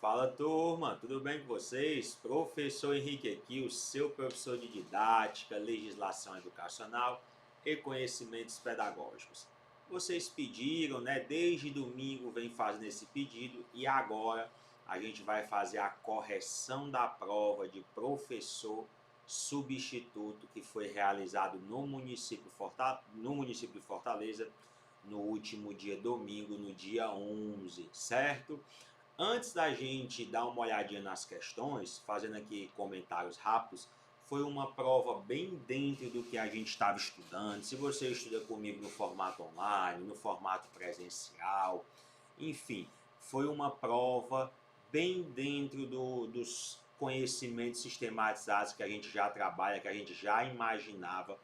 Fala turma, tudo bem com vocês? Professor Henrique aqui, o seu professor de didática, legislação educacional e conhecimentos pedagógicos. Vocês pediram, né? Desde domingo vem fazendo esse pedido e agora a gente vai fazer a correção da prova de professor substituto que foi realizado no município de Fortaleza no último dia domingo, no dia 11, certo? Antes da gente dar uma olhadinha nas questões, fazendo aqui comentários rápidos, foi uma prova bem dentro do que a gente estava estudando. Se você estuda comigo no formato online, no formato presencial, enfim, foi uma prova bem dentro dos conhecimentos sistematizados que a gente já trabalha, que a gente já imaginava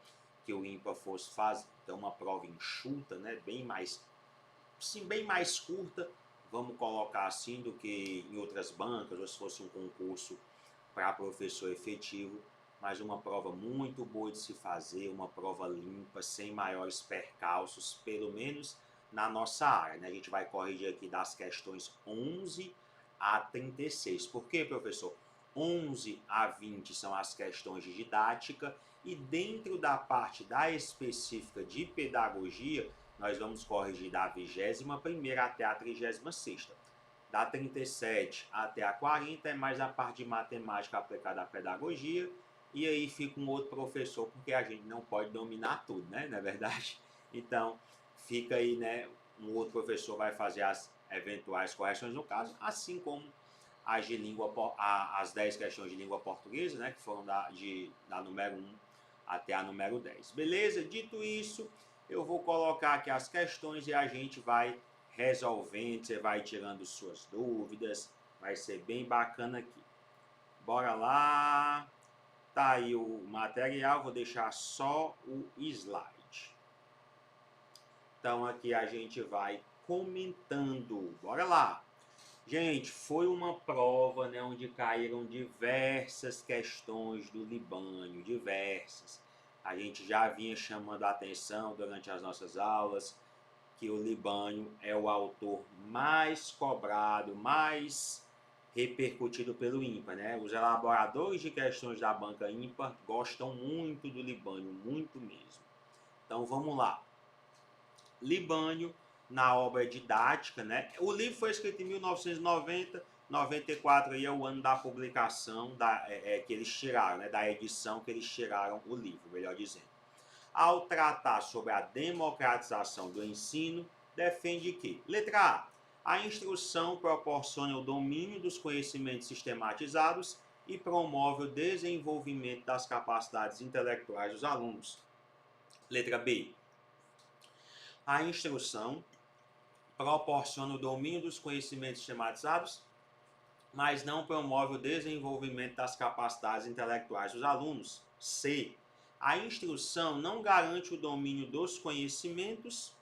que o IMPA fosse fazer. Então, uma prova enxuta, né? Bem mais curta, vamos colocar assim, do que em outras bancas, ou se fosse um concurso para professor efetivo, mas uma prova muito boa de se fazer, uma prova limpa, sem maiores percalços, pelo menos na nossa área, né? A gente vai corrigir aqui das questões 11 a 36. Por quê, professor? 11 a 20 são as questões de didática e dentro da parte da específica de pedagogia, nós vamos corrigir da 21ª até a 36ª. Da 37 até a 40 é mais a parte de matemática aplicada à pedagogia, e aí fica um outro professor, porque a gente não pode dominar tudo, né? Não é verdade? Então, fica aí, né? Um outro professor vai fazer as eventuais correções no caso, assim como as de língua, as 10 questões de língua portuguesa, né? Que foram da número 1 até a número 10. Beleza? Dito isso, eu vou colocar aqui as questões e a gente vai resolvendo, você vai tirando suas dúvidas, vai ser bem bacana aqui. Bora lá. Tá aí o material, vou deixar só o slide. Então aqui a gente vai comentando. Bora lá. Gente, foi uma prova, né, onde caíram diversas questões do Libânio, diversas. A gente já vinha chamando a atenção durante as nossas aulas que o Libânio é o autor mais cobrado, mais repercutido pelo ímpar, né? Os elaboradores de questões da banca ímpar gostam muito do Libânio, muito mesmo. Então vamos lá. Libânio, na obra didática, né? O livro foi escrito em 1990, 94 aí é o ano da publicação que eles tiraram, né? Da edição que eles tiraram o livro, melhor dizendo. Ao tratar sobre a democratização do ensino, defende que, letra A instrução proporciona o domínio dos conhecimentos sistematizados e promove o desenvolvimento das capacidades intelectuais dos alunos. Letra B. A instrução proporciona o domínio dos conhecimentos sistematizados, mas não promove o desenvolvimento das capacidades intelectuais dos alunos. C. A instrução não garante o domínio dos conhecimentos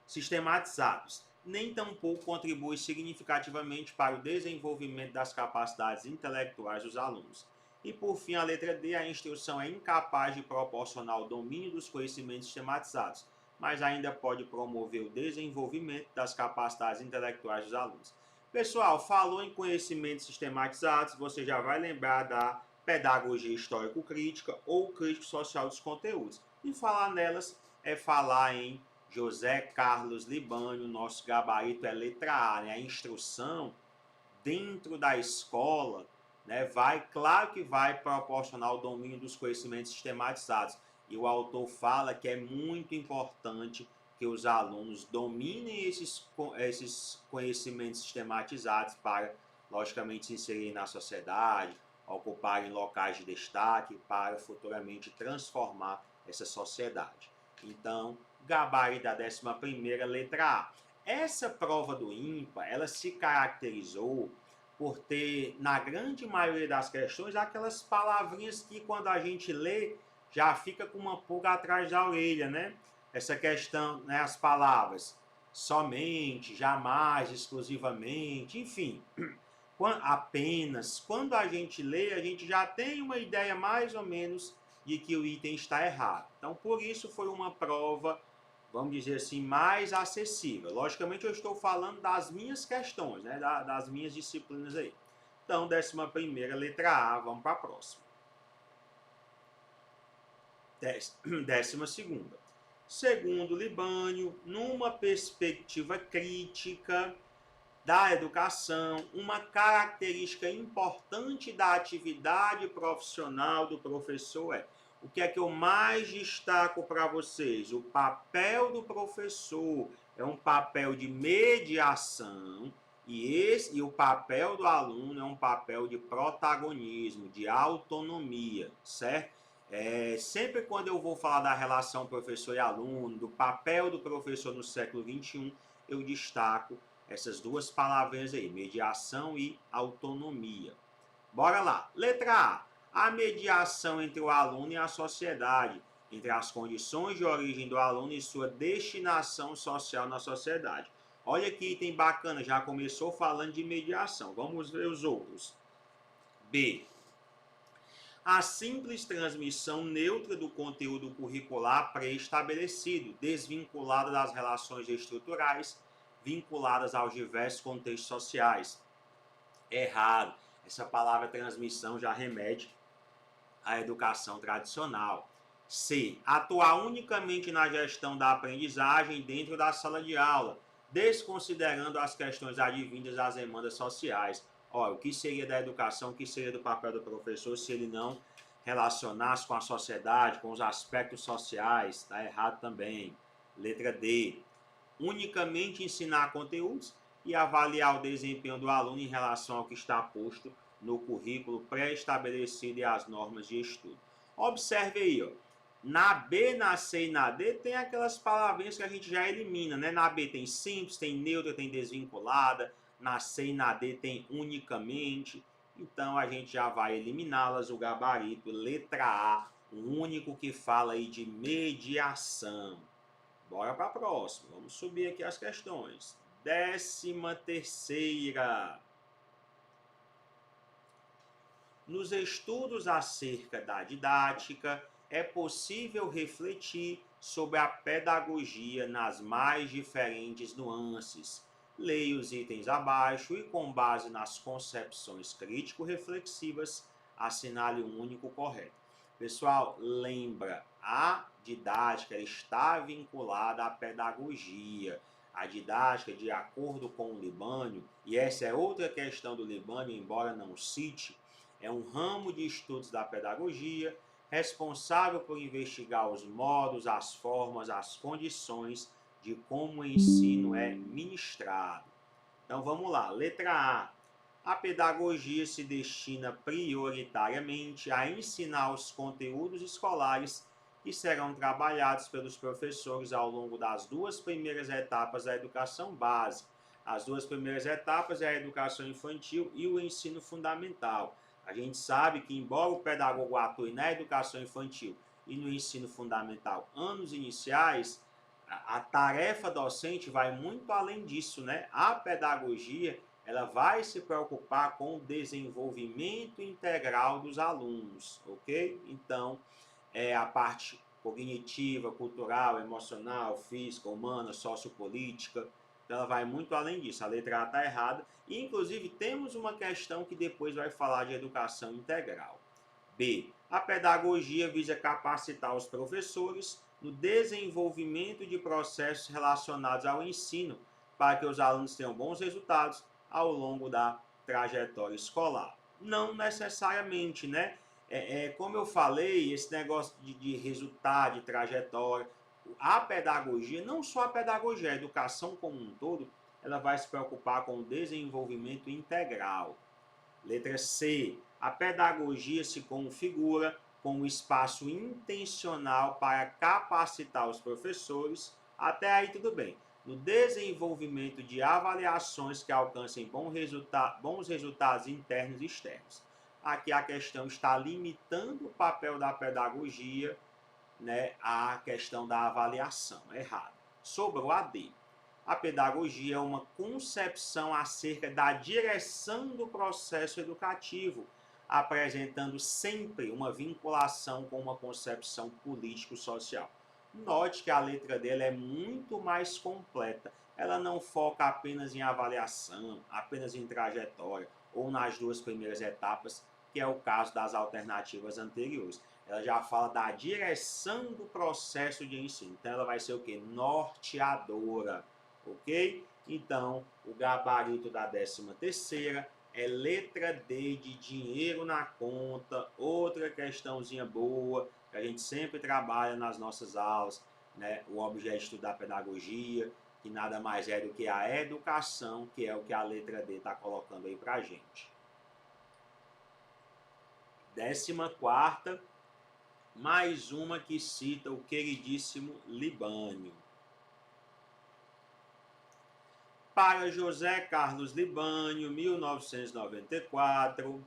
sistematizados, nem tampouco contribui significativamente para o desenvolvimento das capacidades intelectuais dos alunos. E por fim, a letra D, a instrução é incapaz de proporcionar o domínio dos conhecimentos sistematizados, mas ainda pode promover o desenvolvimento das capacidades intelectuais dos alunos. Pessoal, falou em conhecimentos sistematizados, você já vai lembrar da pedagogia histórico-crítica ou crítico social dos conteúdos. E falar nelas é falar em José Carlos Libânio, nosso gabarito é letra A, né? A instrução dentro da escola, né, claro que vai proporcionar o domínio dos conhecimentos sistematizados. E o autor fala que é muito importante que os alunos dominem esses conhecimentos sistematizados para, logicamente, se inserirem na sociedade, ocuparem locais de destaque para futuramente transformar essa sociedade. Então, gabarito da 11ª, letra A. Essa prova do ímpar, ela se caracterizou por ter, na grande maioria das questões, aquelas palavrinhas que quando a gente lê, já fica com uma pulga atrás da orelha, né? Essa questão, né, as palavras somente, jamais, exclusivamente, enfim, apenas. Quando a gente lê, a gente já tem uma ideia mais ou menos de que o item está errado. Então, por isso foi uma prova, vamos dizer assim, mais acessível. Logicamente, eu estou falando das minhas questões, né? Das minhas disciplinas aí. Então, 11ª, letra A, vamos para a próxima. 12ª. Segundo Libânio, numa perspectiva crítica da educação, uma característica importante da atividade profissional do professor é: o que é que eu mais destaco para vocês? O papel do professor é um papel de mediação e o papel do aluno é um papel de protagonismo, de autonomia, certo? Sempre quando eu vou falar da relação professor e aluno, do papel do professor no século XXI, eu destaco essas duas palavrinhas aí, mediação e autonomia. Bora lá. Letra A. A mediação entre o aluno e a sociedade, entre as condições de origem do aluno e sua destinação social na sociedade. Olha que item bacana, já começou falando de mediação. Vamos ver os outros. B. A simples transmissão neutra do conteúdo curricular pré-estabelecido, desvinculada das relações estruturais, vinculadas aos diversos contextos sociais. Errado. Essa palavra transmissão já remete à educação tradicional. C. Atuar unicamente na gestão da aprendizagem dentro da sala de aula, desconsiderando as questões advindas das demandas sociais. Olha, o que seria da educação, o que seria do papel do professor se ele não relacionasse com a sociedade, com os aspectos sociais? Está errado também. Letra D. Unicamente ensinar conteúdos e avaliar o desempenho do aluno em relação ao que está posto no currículo pré-estabelecido e as normas de estudo. Observe aí, ó. Na B, na C e na D tem aquelas palavrinhas que a gente já elimina, né? Na B tem simples, tem neutra, tem desvinculada. Na C e na D tem unicamente. Então a gente já vai eliminá-las. O gabarito, letra A, o único que fala aí de mediação. Bora para a próxima. Vamos subir aqui as questões. 13ª. Nos estudos acerca da didática, é possível refletir sobre a pedagogia nas mais diferentes nuances. Leia os itens abaixo e, com base nas concepções crítico-reflexivas, assinale um único correto. Pessoal, lembra, a didática está vinculada à pedagogia. A didática, de acordo com o Libânio, e essa é outra questão do Libânio, embora não cite, é um ramo de estudos da pedagogia responsável por investigar os modos, as formas, as condições de como o ensino é ministrado. Então vamos lá, letra A. A pedagogia se destina prioritariamente a ensinar os conteúdos escolares que serão trabalhados pelos professores ao longo das duas primeiras etapas da educação básica. As duas primeiras etapas é a educação infantil e o ensino fundamental. A gente sabe que, embora o pedagogo atue na educação infantil e no ensino fundamental, anos iniciais, a tarefa docente vai muito além disso, né? A pedagogia, ela vai se preocupar com o desenvolvimento integral dos alunos, ok? Então, a parte cognitiva, cultural, emocional, física, humana, sociopolítica. Então, ela vai muito além disso. A letra A está errada. E, inclusive, temos uma questão que depois vai falar de educação integral. B. A pedagogia visa capacitar os professores no desenvolvimento de processos relacionados ao ensino, para que os alunos tenham bons resultados ao longo da trajetória escolar. Não necessariamente, né? Como eu falei, esse negócio de resultado, de trajetória, a pedagogia, não só a pedagogia, a educação como um todo, ela vai se preocupar com o desenvolvimento integral. Letra C. A pedagogia se configura como um espaço intencional para capacitar os professores, até aí tudo bem, no desenvolvimento de avaliações que alcancem bons resultados internos e externos. Aqui a questão está limitando o papel da pedagogia, né, à questão da avaliação. Errado. Sobrou a D. A pedagogia é uma concepção acerca da direção do processo educativo, apresentando sempre uma vinculação com uma concepção político-social. Note que a letra D é muito mais completa. Ela não foca apenas em avaliação, apenas em trajetória ou nas duas primeiras etapas, que é o caso das alternativas anteriores. Ela já fala da direção do processo de ensino. Então, ela vai ser o quê? Norteadora, ok? Então, o gabarito da 13ª é letra D de dinheiro na conta. Outra questãozinha boa que a gente sempre trabalha nas nossas aulas, né? O objeto da pedagogia, que nada mais é do que a educação, que é o que a letra D está colocando aí para a gente. 14ª, mais uma que cita o queridíssimo Libânio. Para José Carlos Libânio, 1994,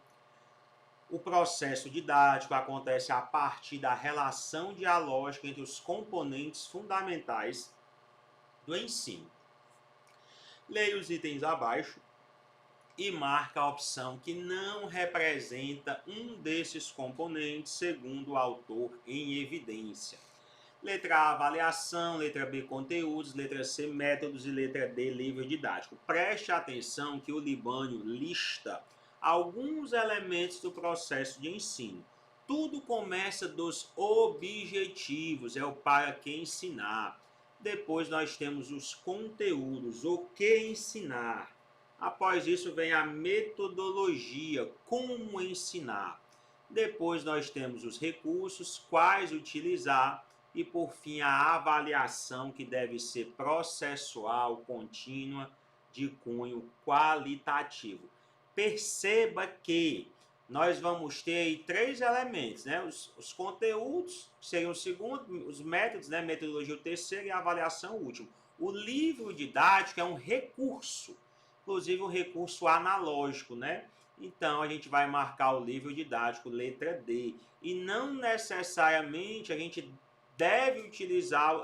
o processo didático acontece a partir da relação dialógica entre os componentes fundamentais do ensino. Leia os itens abaixo e marca a opção que não representa um desses componentes, segundo o autor em evidência. Letra A, avaliação. Letra B, conteúdos. Letra C, métodos. E letra D, livro didático. Preste atenção que o Libânio lista alguns elementos do processo de ensino. Tudo começa dos objetivos, é o para que ensinar. Depois nós temos os conteúdos, o que ensinar. Após isso vem a metodologia, como ensinar. Depois nós temos os recursos, quais utilizar. E por fim a avaliação, que deve ser processual, contínua, de cunho qualitativo. Perceba que nós vamos ter aí 3 elementos, né? Os conteúdos, que seriam o segundo, os métodos, né? Metodologia o terceiro e a avaliação o último. O livro didático é um recurso, inclusive um recurso analógico, né? Então, a gente vai marcar o livro didático, letra D. E não necessariamente a gente deve utilizar,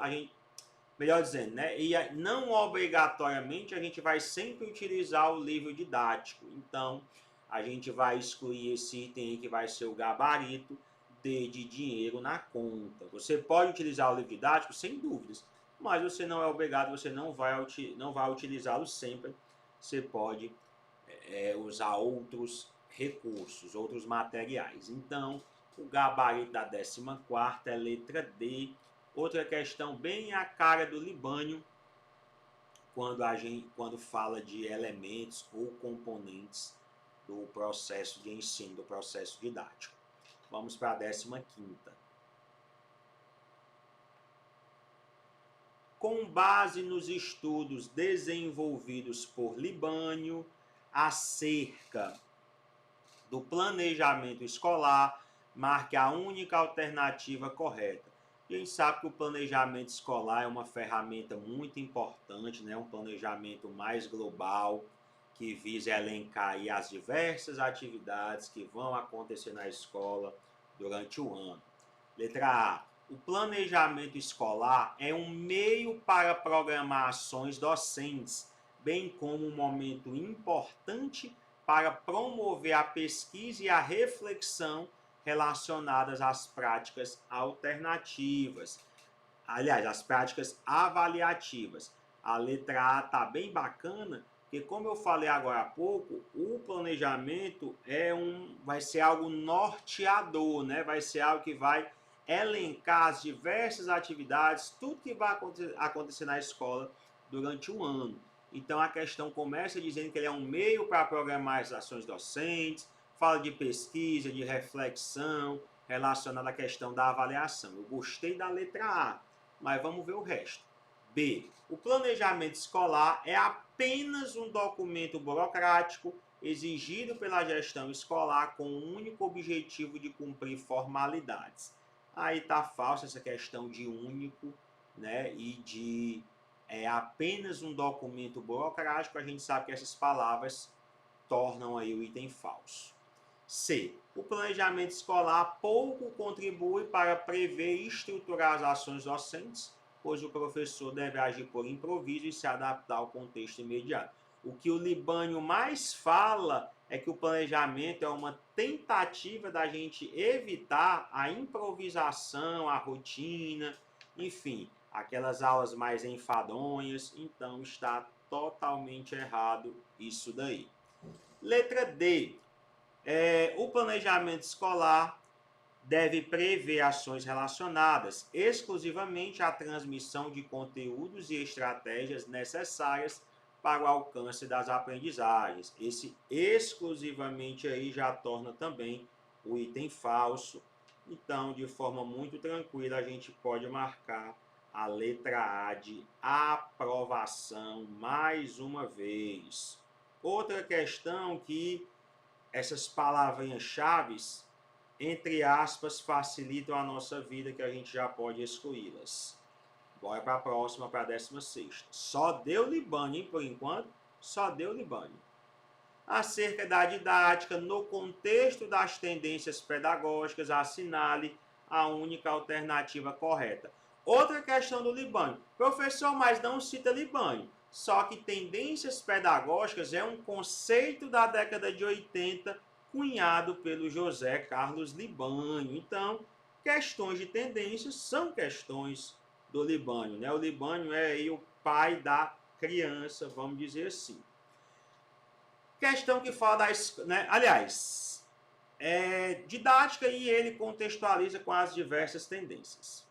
melhor dizendo, né? E não obrigatoriamente a gente vai sempre utilizar o livro didático. Então, a gente vai excluir esse item aí que vai ser o gabarito D de dinheiro na conta. Você pode utilizar o livro didático sem dúvidas, mas você não é obrigado, você não vai utilizá-lo sempre. Você pode usar outros recursos, outros materiais. Então, o gabarito da 14ª é letra D. Outra questão bem a cara do Libânio, quando fala de elementos ou componentes do processo de ensino, do processo didático. Vamos para a 15ª. Com base nos estudos desenvolvidos por Libânio acerca do planejamento escolar, marque a única alternativa correta. A gente sabe que o planejamento escolar é uma ferramenta muito importante, né? Um planejamento mais global, que visa elencar aí as diversas atividades que vão acontecer na escola durante o ano. Letra A. O planejamento escolar é um meio para programar ações docentes, bem como um momento importante para promover a pesquisa e a reflexão relacionadas às práticas alternativas. Aliás, as práticas avaliativas. A letra A está bem bacana, porque como eu falei agora há pouco, o planejamento vai ser algo norteador, né? Vai ser algo que vai elencar as diversas atividades, tudo que vai acontecer na escola durante um ano. Então a questão começa dizendo que ele é um meio para programar as ações docentes, fala de pesquisa, de reflexão relacionada à questão da avaliação. Eu gostei da letra A, mas vamos ver o resto. B. O planejamento escolar é apenas um documento burocrático exigido pela gestão escolar com o único objetivo de cumprir formalidades. Aí está falsa essa questão de único, né, e de apenas um documento burocrático. A gente sabe que essas palavras tornam aí o item falso. C. O planejamento escolar pouco contribui para prever e estruturar as ações docentes, pois o professor deve agir por improviso e se adaptar ao contexto imediato. O que o Libânio mais fala é que o planejamento é uma tentativa da gente evitar a improvisação, a rotina, enfim, aquelas aulas mais enfadonhas, então está totalmente errado isso daí. Letra D. O planejamento escolar deve prever ações relacionadas exclusivamente à transmissão de conteúdos e estratégias necessárias para o alcance das aprendizagens. Esse exclusivamente aí já torna também o item falso. Então, de forma muito tranquila, a gente pode marcar a letra A de aprovação mais uma vez. Outra questão que essas palavrinhas-chave, entre aspas, facilitam a nossa vida, que a gente já pode excluí-las. Bora para a próxima, para a 16ª. Só deu Libânio, hein, por enquanto? Só deu Libânio. Acerca da didática, no contexto das tendências pedagógicas, assinale a única alternativa correta. Outra questão do Libânio. Professor, mas não cita Libânio. Só que tendências pedagógicas é um conceito da década de 80, cunhado pelo José Carlos Libânio. Então, questões de tendências são questões do Libânio, né? O Libânio é aí o pai da criança, vamos dizer assim. Questão que fala da... né? Aliás, didática, e ele contextualiza com as diversas tendências.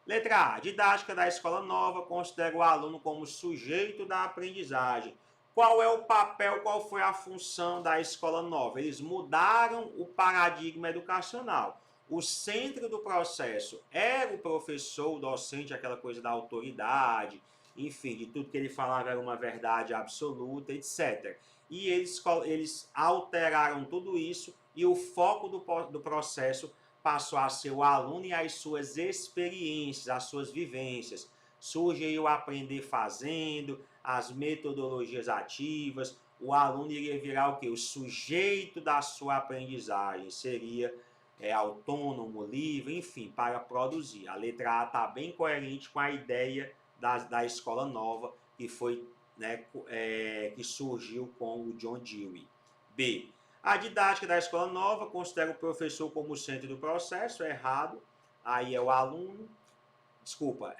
Letra A. Didática da escola nova considera o aluno como sujeito da aprendizagem. Qual é o papel, qual foi a função da escola nova? Eles mudaram o paradigma educacional. O centro do processo era o professor, o docente, aquela coisa da autoridade, enfim, de tudo que ele falava era uma verdade absoluta, etc. E eles alteraram tudo isso e o foco do processo passou a ser o aluno e as suas experiências, as suas vivências. Surge aí o aprender fazendo, as metodologias ativas. O aluno iria virar o quê? O sujeito da sua aprendizagem. Seria autônomo, livre, enfim, para produzir. A letra A está bem coerente com a ideia da escola nova, que foi, né, que surgiu com o John Dewey. B. A didática da escola nova considera o professor como o centro do processo, é errado. Aí é o aluno. Desculpa,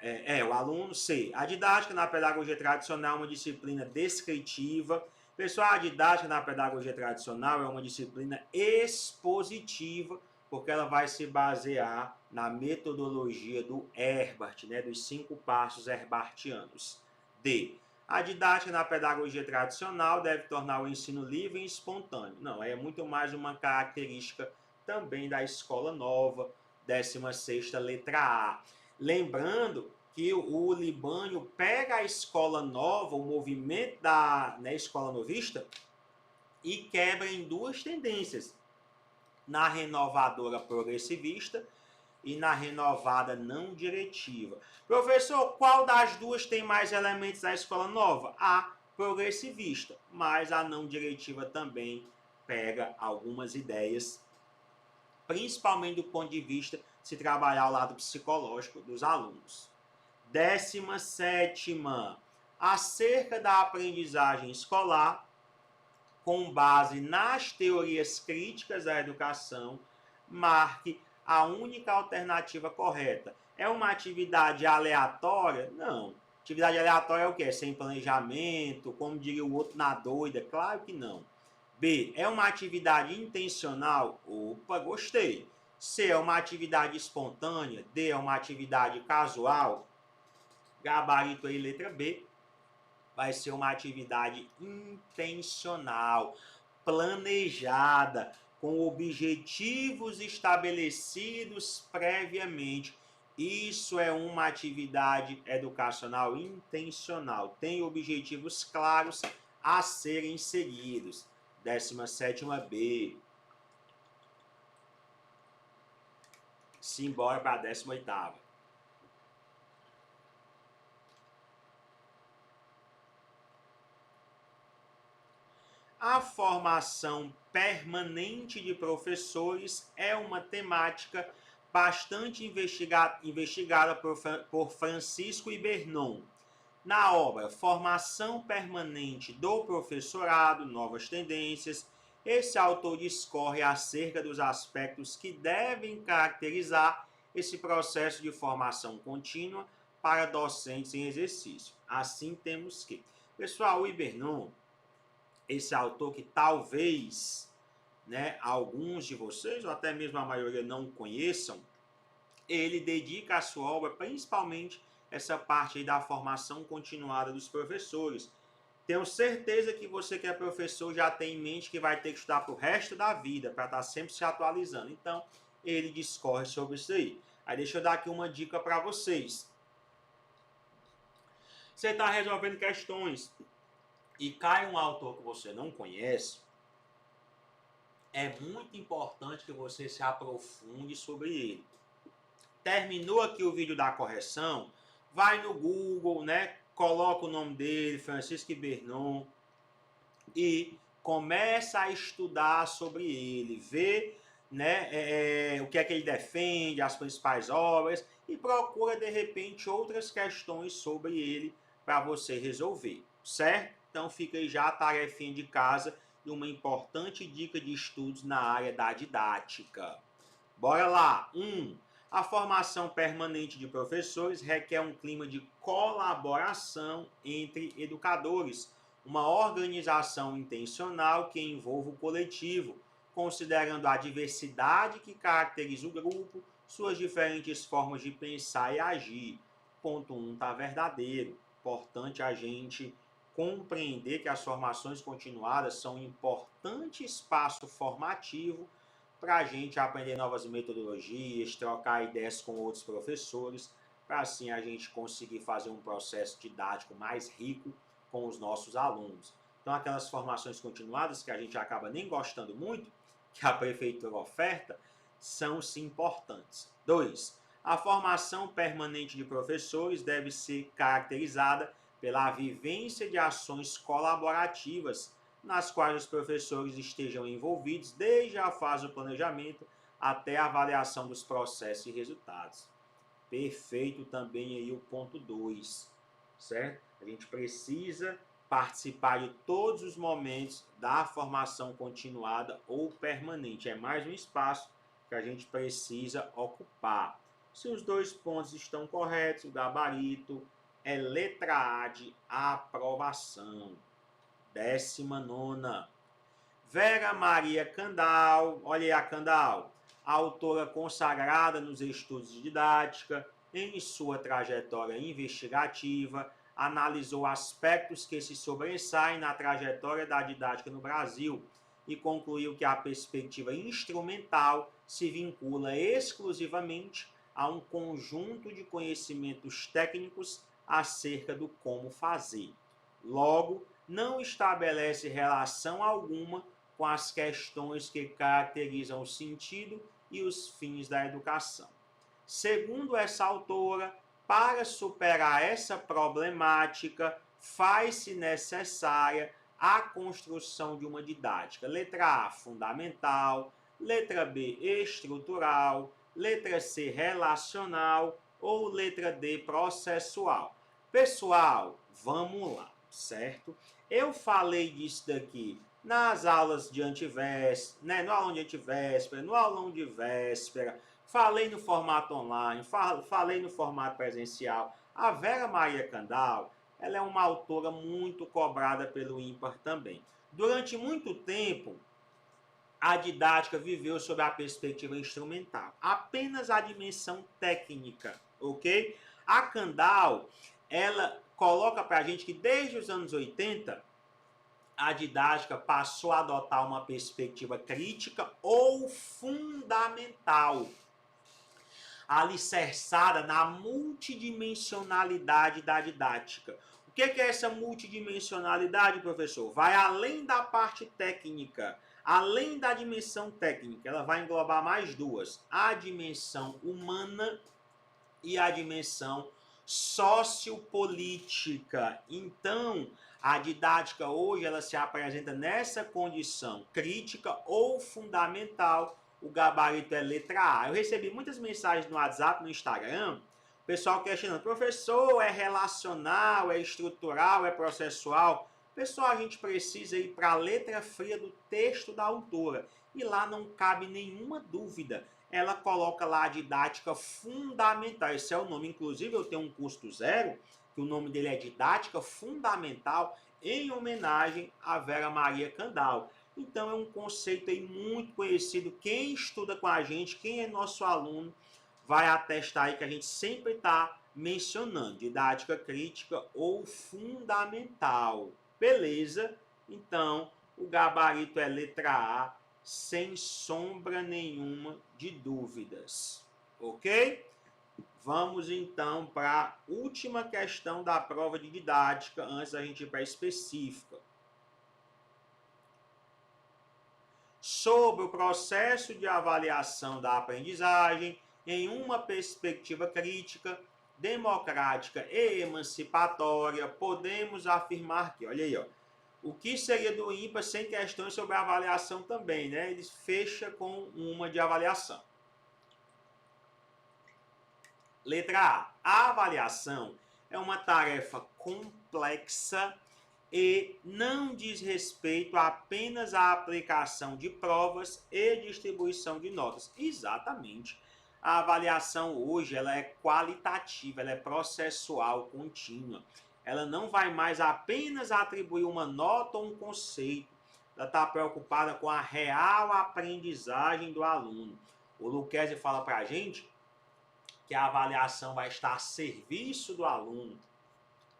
o aluno. C. A didática na pedagogia tradicional é uma disciplina descritiva. Pessoal, a didática na pedagogia tradicional é uma disciplina expositiva, porque ela vai se basear na metodologia do Herbart, né, dos 5 passos herbartianos. D. A didática na pedagogia tradicional deve tornar o ensino livre e espontâneo. Não, é muito mais uma característica também da escola nova, 16ª letra A. Lembrando que o Libânio pega a escola nova, o movimento da escola novista, e quebra em duas tendências. Na renovadora progressivista e na renovada não diretiva. Professor, qual das duas tem mais elementos da escola nova? A progressivista, mas a não diretiva também pega algumas ideias, principalmente do ponto de vista de se trabalhar o lado psicológico dos alunos. 17ª, acerca da aprendizagem escolar, com base nas teorias críticas da educação, marque a única alternativa correta. É uma atividade aleatória? Não. Atividade aleatória é o quê? Sem planejamento, como diria o outro, na doida? Claro que não. B. É uma atividade intencional? Opa, gostei. C. É uma atividade espontânea? D. É uma atividade casual? Gabarito aí, letra B. Vai ser uma atividade intencional, planejada, com objetivos estabelecidos previamente. Isso é uma atividade educacional intencional. Tem objetivos claros a serem seguidos. 17ª B. Simbora para a 18ª. A formação permanente de professores é uma temática bastante investigada por Francisco Ibernon. Na obra Formação Permanente do Professorado, Novas Tendências, esse autor discorre acerca dos aspectos que devem caracterizar esse processo de formação contínua para docentes em exercício. Assim temos que... Pessoal, o Ibernon, esse autor que talvez, né, alguns de vocês, ou até mesmo a maioria, não conheçam, ele dedica a sua obra principalmente essa parte aí da formação continuada dos professores. Tenho certeza que você que é professor já tem em mente que vai ter que estudar para o resto da vida, para estar sempre se atualizando. Então, ele discorre sobre isso aí. Aí deixa eu dar aqui uma dica para vocês. Você está resolvendo questões e cai um autor que você não conhece, é muito importante que você se aprofunde sobre ele. Terminou aqui o vídeo da correção, vai no Google, né? Coloca o nome dele, Francisco Ibernon, e começa a estudar sobre ele, vê, né, o que é que ele defende, as principais obras, e procura de repente outras questões sobre ele para você resolver, certo? Então fica aí já a tarefinha de casa e uma importante dica de estudos na área da didática. Bora lá! 1. A formação permanente de professores requer um clima de colaboração entre educadores, uma organização intencional que envolva o coletivo, considerando a diversidade que caracteriza o grupo, suas diferentes formas de pensar e agir. Ponto 1 está verdadeiro. Importante a gente compreender que as formações continuadas são um importante espaço formativo para a gente aprender novas metodologias, trocar ideias com outros professores, para assim a gente conseguir fazer um processo didático mais rico com os nossos alunos. Então, aquelas formações continuadas que a gente acaba nem gostando muito, que a prefeitura oferta, são sim importantes. 2. A formação permanente de professores deve ser caracterizada pela vivência de ações colaborativas, nas quais os professores estejam envolvidos desde a fase do planejamento até a avaliação dos processos e resultados. Perfeito também aí o ponto 2, certo? A gente precisa participar de todos os momentos da formação continuada ou permanente. É mais um espaço que a gente precisa ocupar. Se os dois pontos estão corretos, o gabarito é letra A de aprovação. 19ª. Vera Maria Candal, olha aí a Candal, autora consagrada nos estudos de didática, em sua trajetória investigativa, analisou aspectos que se sobressaem na trajetória da didática no Brasil e concluiu que a perspectiva instrumental se vincula exclusivamente a um conjunto de conhecimentos técnicos acerca do como fazer. Logo, não estabelece relação alguma com as questões que caracterizam o sentido e os fins da educação. Segundo essa autora, para superar essa problemática, faz-se necessária a construção de uma didática. Letra A, fundamental. Letra B, estrutural. Letra C, relacional. Ou letra D, processual. Pessoal, vamos lá, certo? Eu falei disso daqui nas aulas de antivéspera, né? No aulão de antivéspera, no aulão de véspera, falei no formato online, falei no formato presencial. A Vera Maria Candal, ela é uma autora muito cobrada pelo ímpar também. Durante muito tempo, a didática viveu sob a perspectiva instrumental, apenas a dimensão técnica, ok? A Candal, ela coloca para a gente que desde os anos 80, a didática passou a adotar uma perspectiva crítica ou fundamental, alicerçada na multidimensionalidade da didática. O que é essa multidimensionalidade, professor? Vai além da parte técnica, além da dimensão técnica, ela vai englobar mais duas: a dimensão humana e a dimensão sociopolítica. Então, a didática hoje ela se apresenta nessa condição crítica ou fundamental. O gabarito é letra A. Eu recebi muitas mensagens no WhatsApp, no Instagram, o pessoal questionando: professor, é relacional, é estrutural, é processual? Pessoal, a gente precisa ir para a letra fria do texto da autora. E lá não cabe nenhuma dúvida. ela coloca lá a didática fundamental. Esse é o nome. Inclusive, eu tenho um custo zero, que o nome dele é Didática Fundamental, em homenagem a Vera Maria Candal. Então, é um conceito aí muito conhecido. Quem estuda com a gente, quem é nosso aluno, vai atestar aí que a gente sempre está mencionando didática crítica ou fundamental. Beleza? Então, o gabarito é letra A, sem sombra nenhuma de dúvidas. Ok? Vamos então para a última questão da prova de didática, antes da gente ir para a específica. Sobre o processo de avaliação da aprendizagem em uma perspectiva crítica, democrática e emancipatória, podemos afirmar que, olha aí, ó, o que seria do ímpar sem questões sobre a avaliação também, né? Ele fecha com uma de avaliação. Letra A. A avaliação é uma tarefa complexa e não diz respeito apenas à aplicação de provas e distribuição de notas. Exatamente. A avaliação hoje ela é qualitativa, ela é processual, contínua. Ela não vai mais apenas atribuir uma nota ou um conceito. Ela está preocupada com a real aprendizagem do aluno. O Lucchesi fala para a gente que a avaliação vai estar a serviço do aluno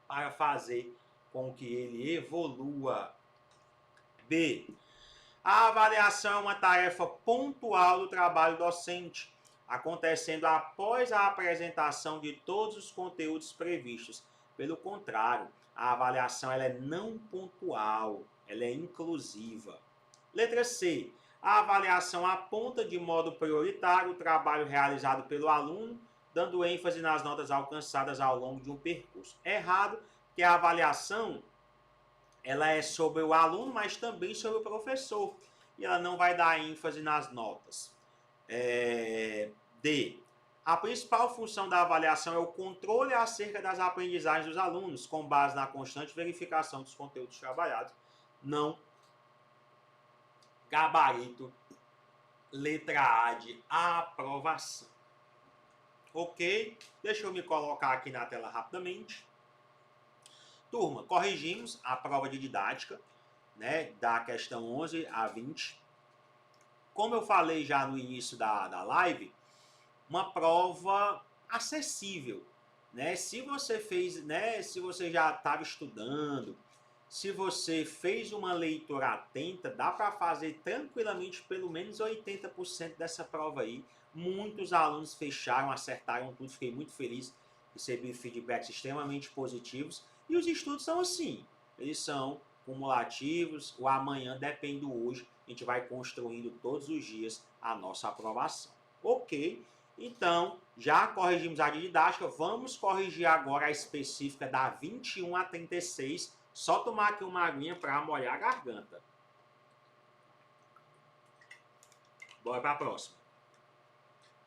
para fazer com que ele evolua. B. A avaliação é uma tarefa pontual do trabalho docente, acontecendo após a apresentação de todos os conteúdos previstos. Pelo contrário, a avaliação ela é não pontual, ela é inclusiva. Letra C. A avaliação aponta de modo prioritário o trabalho realizado pelo aluno, dando ênfase nas notas alcançadas ao longo de um percurso. Errado, que a avaliação ela é sobre o aluno, mas também sobre o professor. E ela não vai dar ênfase nas notas. D. A principal função da avaliação é o controle acerca das aprendizagens dos alunos, com base na constante verificação dos conteúdos trabalhados. Não. Gabarito. Letra A de aprovação. Ok? Deixa eu me colocar aqui na tela rapidamente. Turma, corrigimos a prova de didática, né, da questão 11 a 20. Como eu falei já no início da live, uma prova acessível, né? Se você fez, né, se você já estava estudando, se você fez uma leitura atenta, dá para fazer tranquilamente pelo menos 80% dessa prova aí. Muitos alunos fecharam, acertaram tudo, fiquei muito feliz, recebi feedbacks extremamente positivos. E os estudos são assim, eles são cumulativos, o amanhã depende do hoje, a gente vai construindo todos os dias a nossa aprovação. Ok? Então, já corrigimos a didática, vamos corrigir agora a específica da 21 a 36, só tomar aqui uma aguinha para molhar a garganta. Bora para a próxima.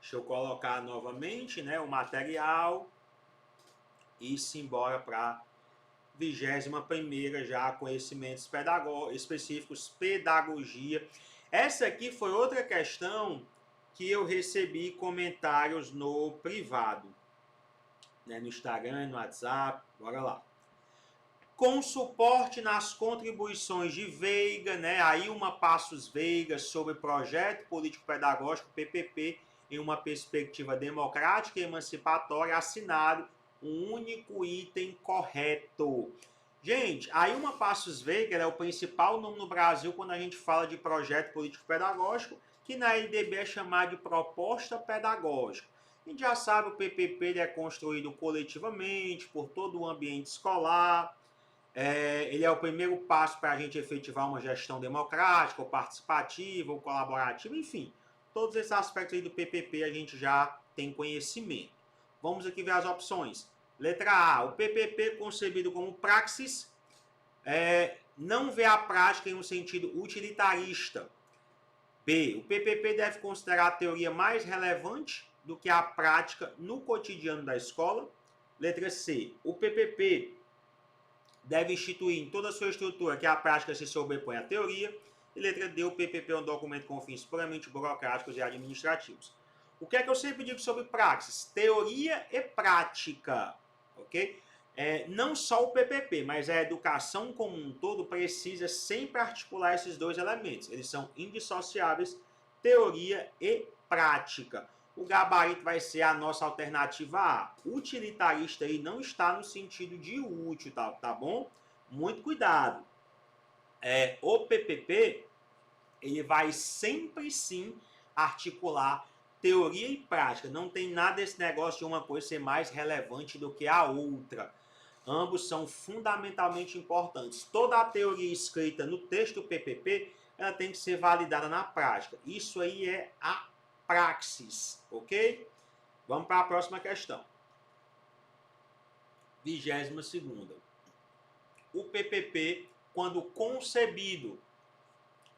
Deixa eu colocar novamente, né, o material e simbora para a 21ª já, conhecimentos específicos, pedagogia. Essa aqui foi outra questão que eu recebi comentários no privado, né, no Instagram, no WhatsApp, bora lá. Com suporte nas contribuições de Veiga, né, a Ilma Passos Veiga, sobre Projeto Político Pedagógico, PPP, em uma perspectiva democrática e emancipatória, assinado um único item correto. Gente, a Ilma Passos Veiga é o principal nome no Brasil quando a gente fala de projeto político pedagógico, que na LDB é chamado de proposta pedagógica. A gente já sabe, o PPP ele é construído coletivamente, por todo o ambiente escolar. Ele é o primeiro passo para a gente efetivar uma gestão democrática, ou participativa, ou colaborativa, enfim. Todos esses aspectos aí do PPP a gente já tem conhecimento. Vamos aqui ver as opções. Letra A, o PPP concebido como praxis não vê a prática em um sentido utilitarista. B, o PPP deve considerar a teoria mais relevante do que a prática no cotidiano da escola. Letra C, o PPP deve instituir em toda a sua estrutura que a prática se sobrepõe à teoria. E letra D, o PPP é um documento com fins puramente burocráticos e administrativos. O que é que eu sempre digo sobre praxis? Teoria e prática, ok? Não só o PPP, mas a educação como um todo precisa sempre articular esses dois elementos. Eles são indissociáveis, teoria e prática. O gabarito vai ser a nossa alternativa A. Utilitarista aí não está no sentido de útil, tá bom? Muito cuidado. O PPP, ele vai sempre sim articular teoria e prática. Não tem nada desse negócio de uma coisa ser mais relevante do que a outra. Ambos são fundamentalmente importantes. Toda a teoria escrita no texto do PPP, ela tem que ser validada na prática. Isso aí é a praxis, ok? Vamos para a próxima questão. 22ª. O PPP, quando concebido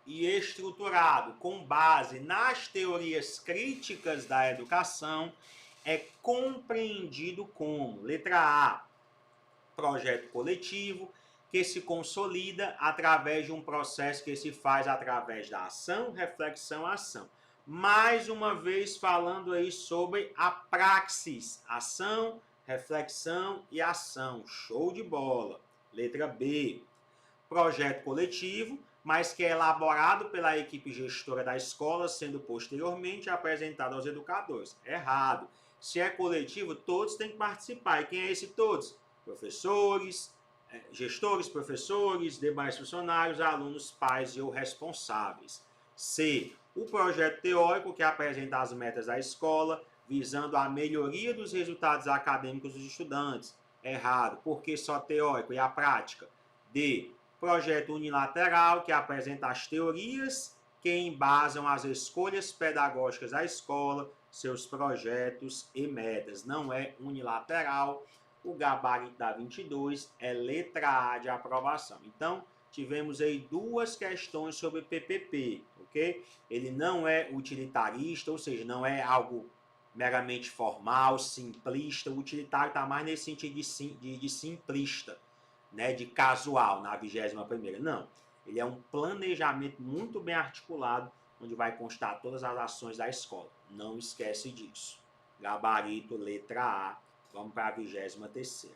e estruturado com base nas teorias críticas da educação, é compreendido como, letra A, projeto coletivo, que se consolida através de um processo que se faz através da ação, reflexão, ação. Mais uma vez falando aí sobre a praxis, ação, reflexão e ação. Show de bola. Letra B, projeto coletivo, mas que é elaborado pela equipe gestora da escola, sendo posteriormente apresentado aos educadores. Errado. Se é coletivo, todos têm que participar. E quem é esse todos? Professores, gestores, professores, demais funcionários, alunos, pais e ou responsáveis. C. O projeto teórico que apresenta as metas da escola, visando a melhoria dos resultados acadêmicos dos estudantes. Errado. Porque só teórico e a prática? D. Projeto unilateral que apresenta as teorias que embasam as escolhas pedagógicas da escola, seus projetos e metas. Não é unilateral. O gabarito da 22 é letra A de aprovação. Então, tivemos aí duas questões sobre PPP, ok? Ele não é utilitarista, ou seja, não é algo meramente formal, simplista. O utilitário está mais nesse sentido de simplista, né, de casual, na 21ª. Não, ele é um planejamento muito bem articulado, onde vai constar todas as ações da escola. Não esquece disso. Gabarito, letra A. Vamos para a 23ª.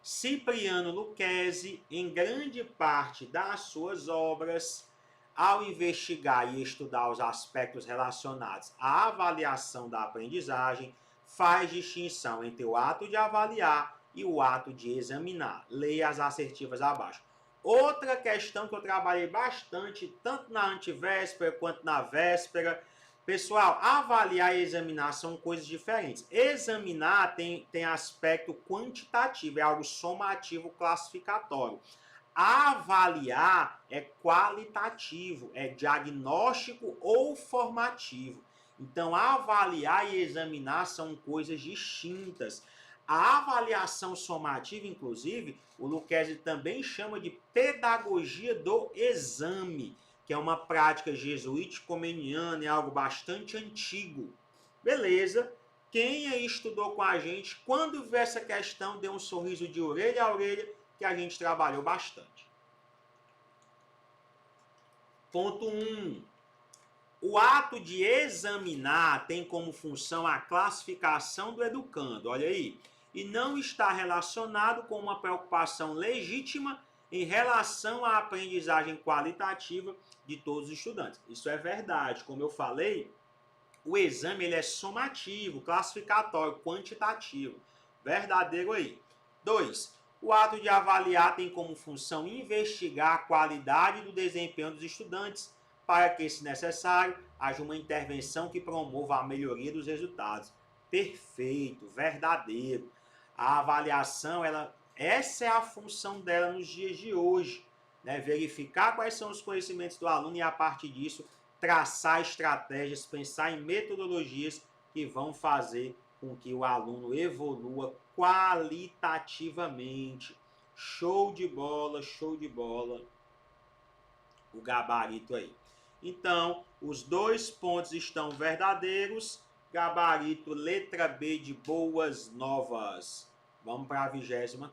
Cipriano Lucchesi, em grande parte das suas obras, ao investigar e estudar os aspectos relacionados à avaliação da aprendizagem, faz distinção entre o ato de avaliar e o ato de examinar. Leia as assertivas abaixo. Outra questão que eu trabalhei bastante, tanto na antivéspera quanto na véspera. Pessoal, avaliar e examinar são coisas diferentes. Examinar tem aspecto quantitativo, é algo somativo, classificatório. Avaliar é qualitativo, é diagnóstico ou formativo. Então, avaliar e examinar são coisas distintas. A avaliação somativa, inclusive, o Lucchesi também chama de pedagogia do exame, que é uma prática jesuítico-comeniana, é algo bastante antigo. Beleza? Quem aí estudou com a gente, quando vê essa questão, dê um sorriso de orelha a orelha, que a gente trabalhou bastante. Ponto 1. O ato de examinar tem como função a classificação do educando, olha aí, e não está relacionado com uma preocupação legítima em relação à aprendizagem qualitativa de todos os estudantes. Isso é verdade. Como eu falei, o exame ele é somativo, classificatório, quantitativo. Verdadeiro aí. 2. O ato de avaliar tem como função investigar a qualidade do desempenho dos estudantes para que, se necessário, haja uma intervenção que promova a melhoria dos resultados. Perfeito, verdadeiro. A avaliação, essa é a função dela nos dias de hoje, né? Verificar quais são os conhecimentos do aluno e, a partir disso, traçar estratégias, pensar em metodologias que vão fazer com que o aluno evolua qualitativamente. Show de bola, o gabarito aí. Então, os dois pontos estão verdadeiros. Gabarito letra B de boas novas. Vamos para a 24ª.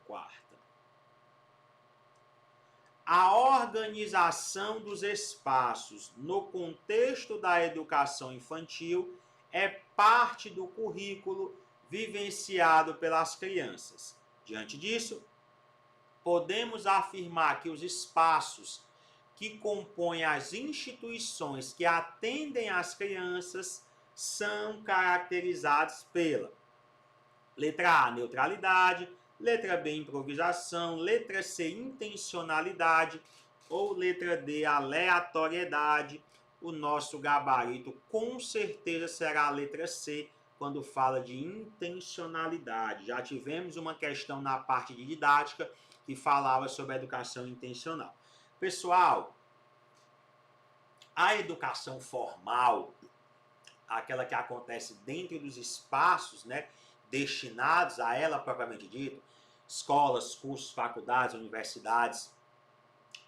A organização dos espaços no contexto da educação infantil é parte do currículo vivenciado pelas crianças. Diante disso, podemos afirmar que os espaços que compõem as instituições que atendem às crianças são caracterizados pela letra A, neutralidade, letra B, improvisação, letra C, intencionalidade ou letra D, aleatoriedade. O nosso gabarito com certeza será a letra C, quando fala de intencionalidade. Já tivemos uma questão na parte de didática que falava sobre a educação intencional. Pessoal, a educação formal, aquela que acontece dentro dos espaços, né, destinados a ela propriamente dito, escolas, cursos, faculdades, universidades,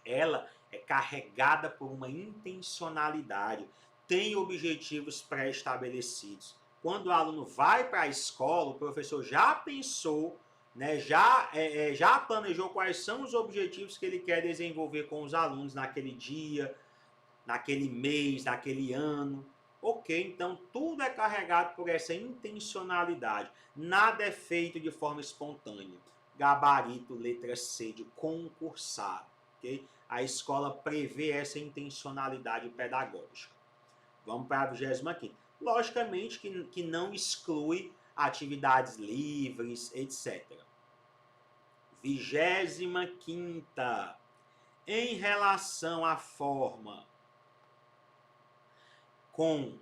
ela é carregada por uma intencionalidade, tem objetivos pré-estabelecidos. Quando o aluno vai para a escola, o professor já pensou, né, já planejou quais são os objetivos que ele quer desenvolver com os alunos naquele dia, naquele mês, naquele ano. Ok, então tudo é carregado por essa intencionalidade. Nada é feito de forma espontânea. Gabarito, letra C, de concursado. Okay? A escola prevê essa intencionalidade pedagógica. Vamos para a 25ª. Logicamente que não exclui atividades livres, etc. 25ª. Em relação à forma com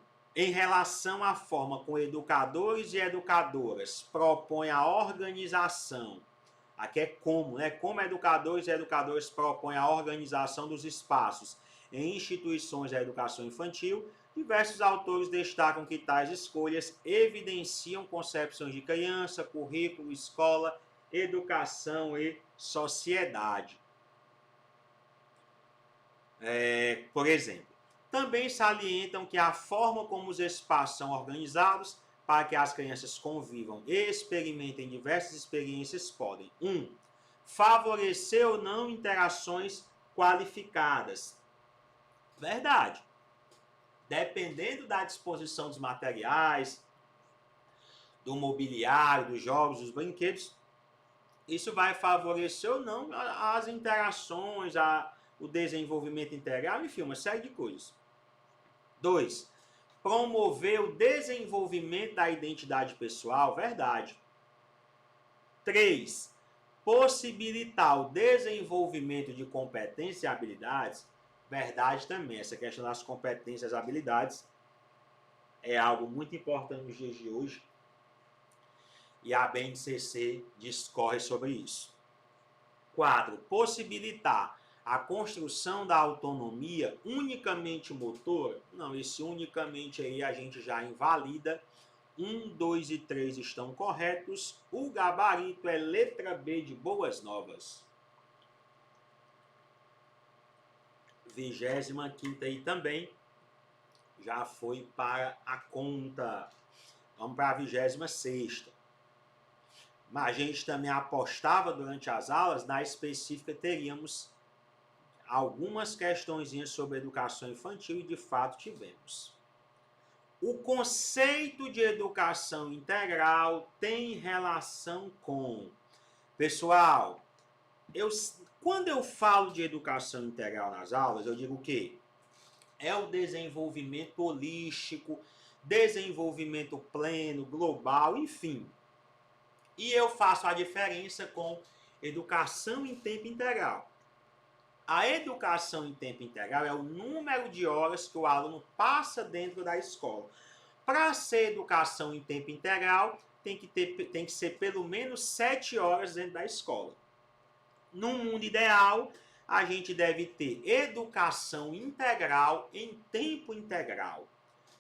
educadores e educadoras, propõe a organização. Aqui é como, né? Como educadores e educadoras propõem a organização dos espaços em instituições da educação infantil, diversos autores destacam que tais escolhas evidenciam concepções de criança, currículo, escola, educação e sociedade. Por exemplo, também salientam que a forma como os espaços são organizados para que as crianças convivam e experimentem diversas experiências podem 1. Favorecer ou não interações qualificadas. Verdade. Dependendo da disposição dos materiais, do mobiliário, dos jogos, dos brinquedos, isso vai favorecer ou não as interações, o desenvolvimento integral, enfim, uma série de coisas. 2. Promover o desenvolvimento da identidade pessoal, verdade. 3. Possibilitar o desenvolvimento de competências e habilidades, verdade também. Essa questão das competências e habilidades é algo muito importante nos dias de hoje e a BNCC discorre sobre isso. 4. Possibilitar a construção da autonomia unicamente motora. Não, esse unicamente aí a gente já invalida. 1, 2 e 3 estão corretos. O gabarito é letra B de Boas Novas. 25ª aí também já foi para a conta. Vamos para a 26ª. Mas a gente também apostava durante as aulas, na específica teríamos algumas questõezinhas sobre educação infantil e de fato tivemos. O conceito de educação integral tem relação com... Pessoal, quando eu falo de educação integral nas aulas, eu digo o quê? É o desenvolvimento holístico, desenvolvimento pleno, global, enfim. E eu faço a diferença com educação em tempo integral. A educação em tempo integral é o número de horas que o aluno passa dentro da escola. Para ser educação em tempo integral, tem que ser pelo menos 7 horas dentro da escola. No mundo ideal, a gente deve ter educação integral em tempo integral.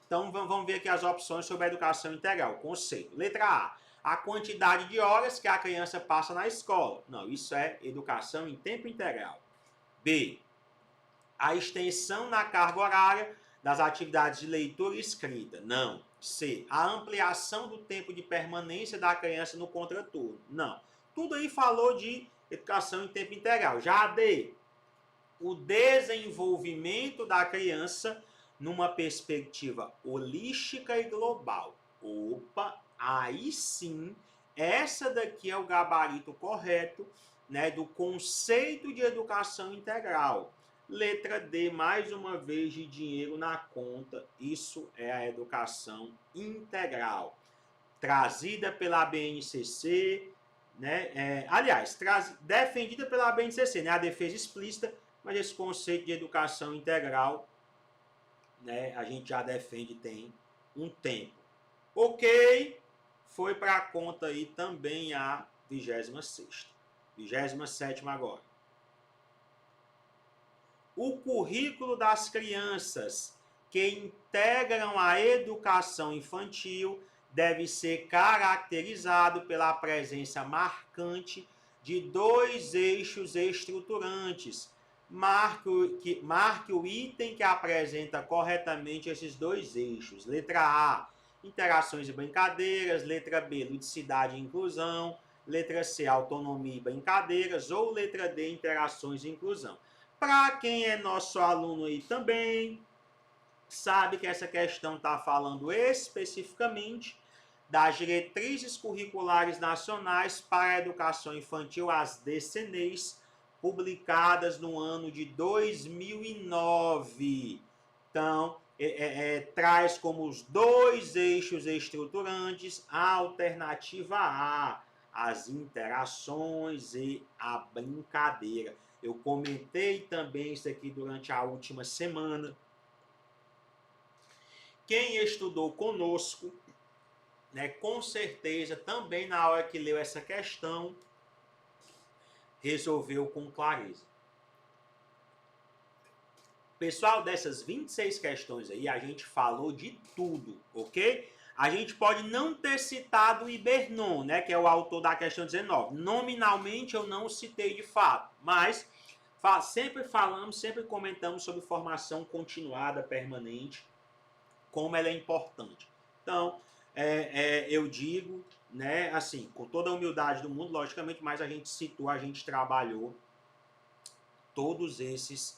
Então, vamos ver aqui as opções sobre a educação integral. Conceito. Letra A. A quantidade de horas que a criança passa na escola. Não, isso é educação em tempo integral. B. A extensão na carga horária das atividades de leitura e escrita. Não. C. A ampliação do tempo de permanência da criança no contraturno. Não. Tudo aí falou de educação em tempo integral. Já a D. o desenvolvimento da criança numa perspectiva holística e global. Opa, aí sim, essa daqui é o gabarito correto, né, do conceito de educação integral. Letra D, mais uma vez, de dinheiro na conta. Isso é a educação integral, trazida pela BNCC, né? Defendida pela BNCC, né? A defesa explícita, mas esse conceito de educação integral, né, a gente já defende tem um tempo. Ok, foi para a conta aí também a 26ª. 27ª agora. O currículo das crianças que integram a educação infantil deve ser caracterizado pela presença marcante de 2 eixos estruturantes. Marque o item que apresenta corretamente esses 2 eixos. Letra A, interações e brincadeiras. Letra B, ludicidade e inclusão. Letra C, autonomia e brincadeiras. Ou letra D, interações e inclusão. Para quem é nosso aluno aí também, sabe que essa questão está falando especificamente das diretrizes curriculares nacionais para a educação infantil, as DCNEs, publicadas no ano de 2009. Então, traz como os 2 eixos estruturantes a alternativa A, as interações e a brincadeira. Eu comentei também isso aqui durante a última semana. Quem estudou conosco, né, com certeza, também na hora que leu essa questão, resolveu com clareza. Pessoal, dessas 26 questões aí, a gente falou de tudo, ok? A gente pode não ter citado o Ibernon, né, que é o autor da questão 19. Nominalmente eu não citei de fato, mas sempre falamos, sempre comentamos sobre formação continuada, permanente, como ela é importante. Então, eu digo, né, assim, com toda a humildade do mundo, logicamente, mas a gente citou, a gente trabalhou todos esses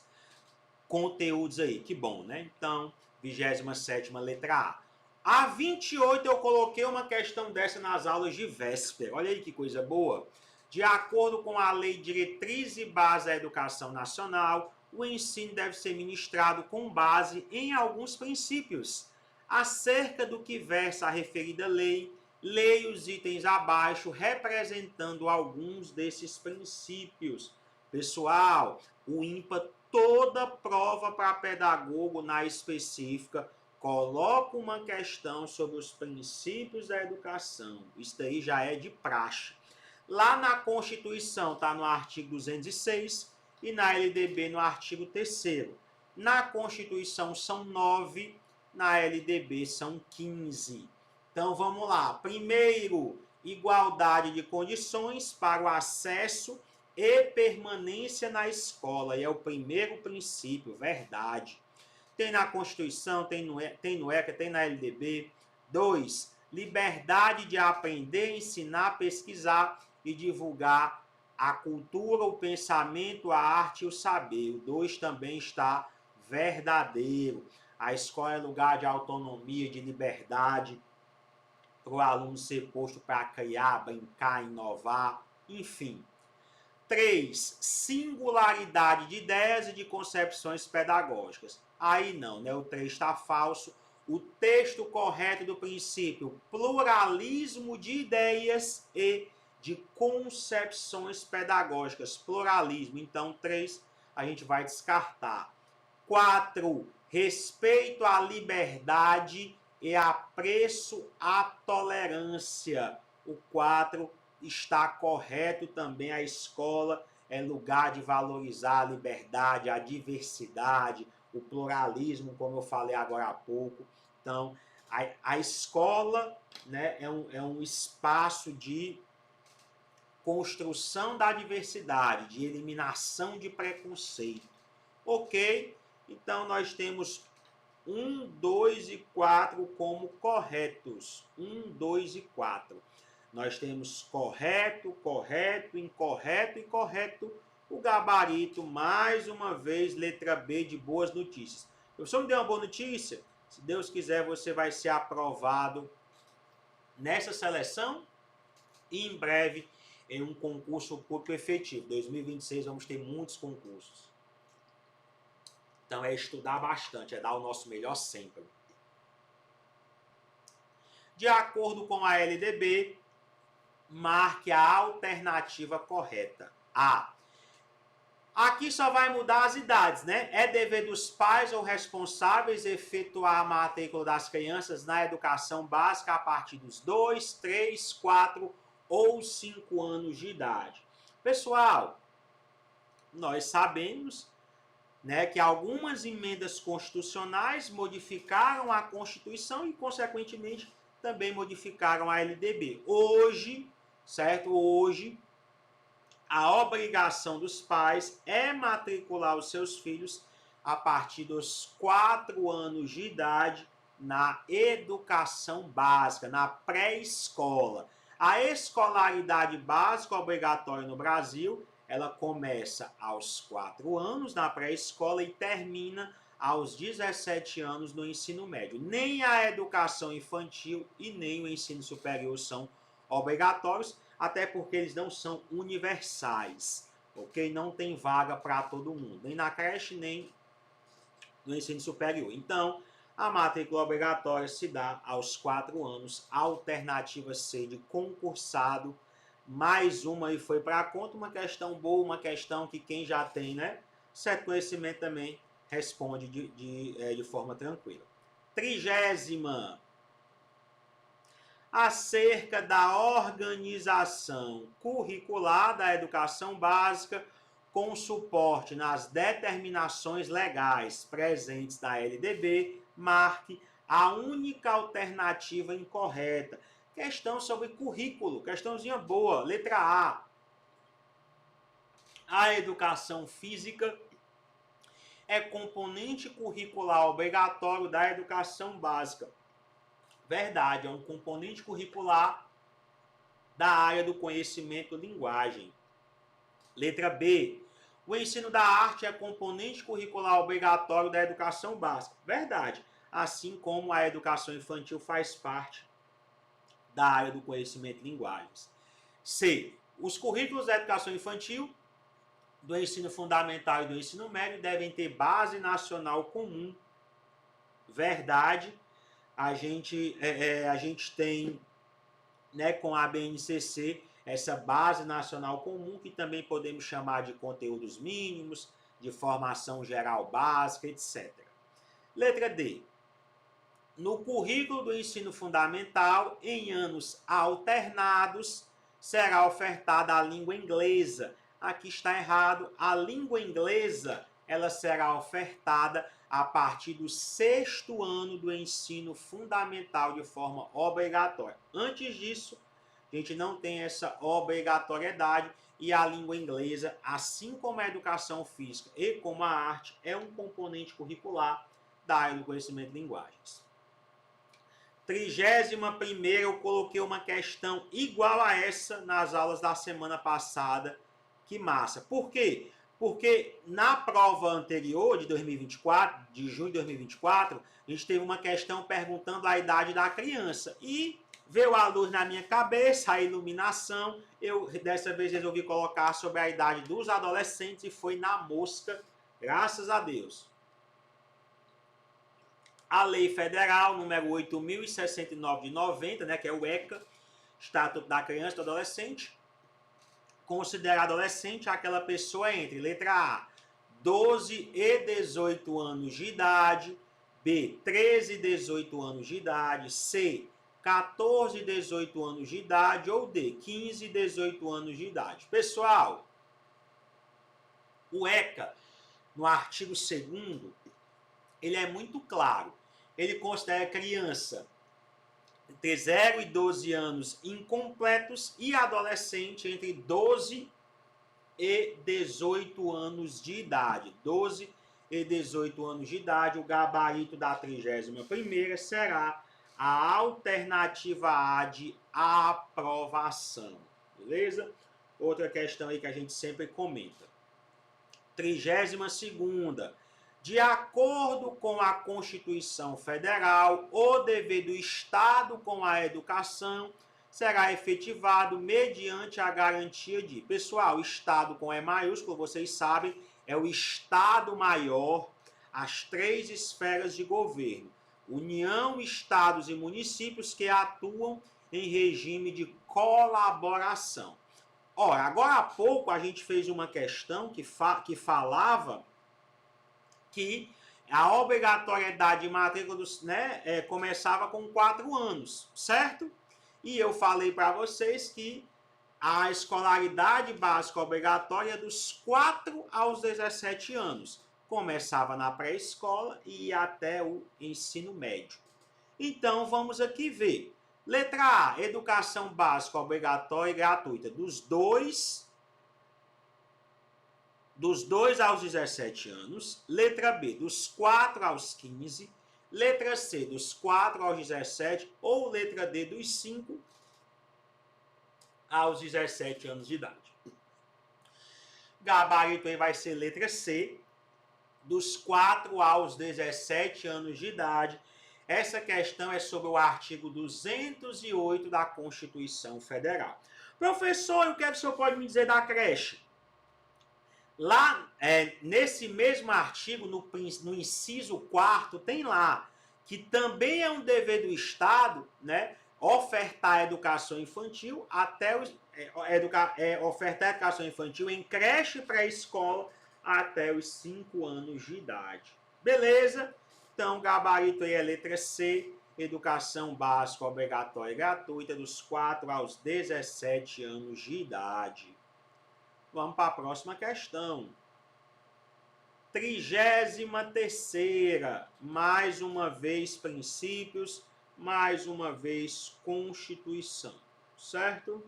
conteúdos aí. Que bom, né? Então, 27ª letra A. A 28 eu coloquei uma questão dessa nas aulas de véspera. Olha aí que coisa boa. De acordo com a Lei Diretriz e Base da Educação Nacional, o ensino deve ser ministrado com base em alguns princípios. Acerca do que versa a referida lei, leia os itens abaixo representando alguns desses princípios. Pessoal, o IMPA toda prova para pedagogo na específica coloca uma questão sobre os princípios da educação. Isso daí já é de praxe. Lá na Constituição está no artigo 206 e na LDB no artigo 3º. Na Constituição são 9, na LDB são 15. Então vamos lá. Primeiro, igualdade de condições para o acesso e permanência na escola. E é o primeiro princípio, verdade. Tem na Constituição, tem no ECA, tem na LDB. 2. Liberdade de aprender, ensinar, pesquisar e divulgar a cultura, o pensamento, a arte e o saber. O 2 também está verdadeiro. A escola é lugar de autonomia, de liberdade, para o aluno ser posto para criar, brincar, inovar, enfim. 3. Singularidade de ideias e de concepções pedagógicas. Aí não, né? O 3 está falso. O texto correto do princípio, pluralismo de ideias e de concepções pedagógicas. Pluralismo. Então, 3 a gente vai descartar. 4. Respeito à liberdade e apreço à tolerância. O 4 está correto também. A escola é lugar de valorizar a liberdade, a diversidade, o pluralismo, como eu falei agora há pouco. Então, a escola, né, é um espaço de construção da diversidade, de eliminação de preconceito. Ok? Então, nós temos 1, 2 e 4 como corretos. 1, 2 e 4. Nós temos correto, correto, incorreto e correto O gabarito, mais uma vez, letra B de boas notícias. O professor me deu uma boa notícia? Se Deus quiser, você vai ser aprovado nessa seleção e em breve em um concurso público efetivo. 2026 vamos ter muitos concursos. Então é estudar bastante, é dar o nosso melhor sempre. De acordo com a LDB, marque a alternativa correta. A. Aqui só vai mudar as idades, né? É dever dos pais ou responsáveis efetuar a matrícula das crianças na educação básica a partir dos 2, 3, 4 ou 5 anos de idade. Pessoal, nós sabemos, né, que algumas emendas constitucionais modificaram a Constituição e, consequentemente, também modificaram a LDB. Hoje, certo? Hoje, a obrigação dos pais é matricular os seus filhos a partir dos 4 anos de idade na educação básica, na pré-escola. A escolaridade básica obrigatória no Brasil, ela começa aos 4 anos na pré-escola e termina aos 17 anos no ensino médio. Nem a educação infantil e nem o ensino superior são obrigatórios, até porque eles não são universais, ok? Não tem vaga para todo mundo, nem na creche, nem no ensino superior. Então, a matrícula obrigatória se dá aos 4 anos, alternativa C de concursado, mais uma e foi para a conta, uma questão boa, uma questão que quem já tem, né, certo conhecimento também responde de forma tranquila. 30ª, acerca da organização curricular da educação básica com suporte nas determinações legais presentes na LDB, marque a única alternativa incorreta. Questão sobre currículo, questãozinha boa, letra A. A educação física é componente curricular obrigatório da educação básica. Verdade, é um componente curricular da área do conhecimento e linguagem. Letra B. O ensino da arte é componente curricular obrigatório da educação básica. Verdade, assim como a educação infantil faz parte da área do conhecimento e linguagens. C. Os currículos da educação infantil, do ensino fundamental e do ensino médio devem ter base nacional comum. Verdade. A gente tem, né, com a BNCC essa base nacional comum, que também podemos chamar de conteúdos mínimos, de formação geral básica, etc. Letra D. No currículo do ensino fundamental, em anos alternados, será ofertada a língua inglesa. Aqui está errado. A língua inglesa, ela será ofertada a partir do 6º ano do ensino fundamental de forma obrigatória. Antes disso, a gente não tem essa obrigatoriedade e a língua inglesa, assim como a educação física e como a arte, é um componente curricular da área do conhecimento de linguagens. 31ª, eu coloquei uma questão igual a essa nas aulas da semana passada. Que massa. Por quê? Porque na prova anterior, de 2024, de junho de 2024, a gente teve uma questão perguntando a idade da criança. E veio a luz na minha cabeça, a iluminação. Eu, dessa vez, resolvi colocar sobre a idade dos adolescentes e foi na mosca, graças a Deus. A Lei Federal, número 8.069 de 90, né, que é o ECA, Estatuto da Criança e do Adolescente, considera adolescente aquela pessoa entre letra A, 12 e 18 anos de idade, B, 13 e 18 anos de idade, C, 14 e 18 anos de idade, ou D, 15 e 18 anos de idade. Pessoal, o ECA, no artigo 2º, ele é muito claro. Ele considera criança entre 0 e 12 anos incompletos e adolescente entre 12 e 18 anos de idade. 12 e 18 anos de idade, o gabarito da 31ª será a alternativa A de aprovação. Beleza? Outra questão aí que a gente sempre comenta. 32ª. De acordo com a Constituição Federal, o dever do Estado com a educação será efetivado mediante a garantia de... Pessoal, Estado com E maiúsculo, vocês sabem, é o Estado maior, as 3 esferas de governo. União, estados e municípios que atuam em regime de colaboração. Ora, agora há pouco a gente fez uma questão que falava que a obrigatoriedade de matrícula começava com 4 anos, certo? E eu falei para vocês que a escolaridade básica obrigatória é dos 4 aos 17 anos. Começava na pré-escola e ia até o ensino médio. Então, vamos aqui ver. Letra A, educação básica obrigatória e gratuita dos 2 aos 17 anos. Letra B, dos 4 aos 15. Letra C, dos 4 aos 17. Ou letra D, dos 5 aos 17 anos de idade. Gabarito aí vai ser letra C, dos 4 aos 17 anos de idade. Essa questão é sobre o artigo 208 da Constituição Federal. Professor, o que é que o senhor pode me dizer da creche? Lá, nesse mesmo artigo, no inciso 4º, tem lá que também é um dever do Estado, né, ofertar educação infantil ofertar educação infantil em creche pré-escola até os 5 anos de idade. Beleza? Então, gabarito aí é letra C, educação básica obrigatória e gratuita dos 4 aos 17 anos de idade. Vamos para a próxima questão. 33ª, mais uma vez princípios, mais uma vez Constituição, certo?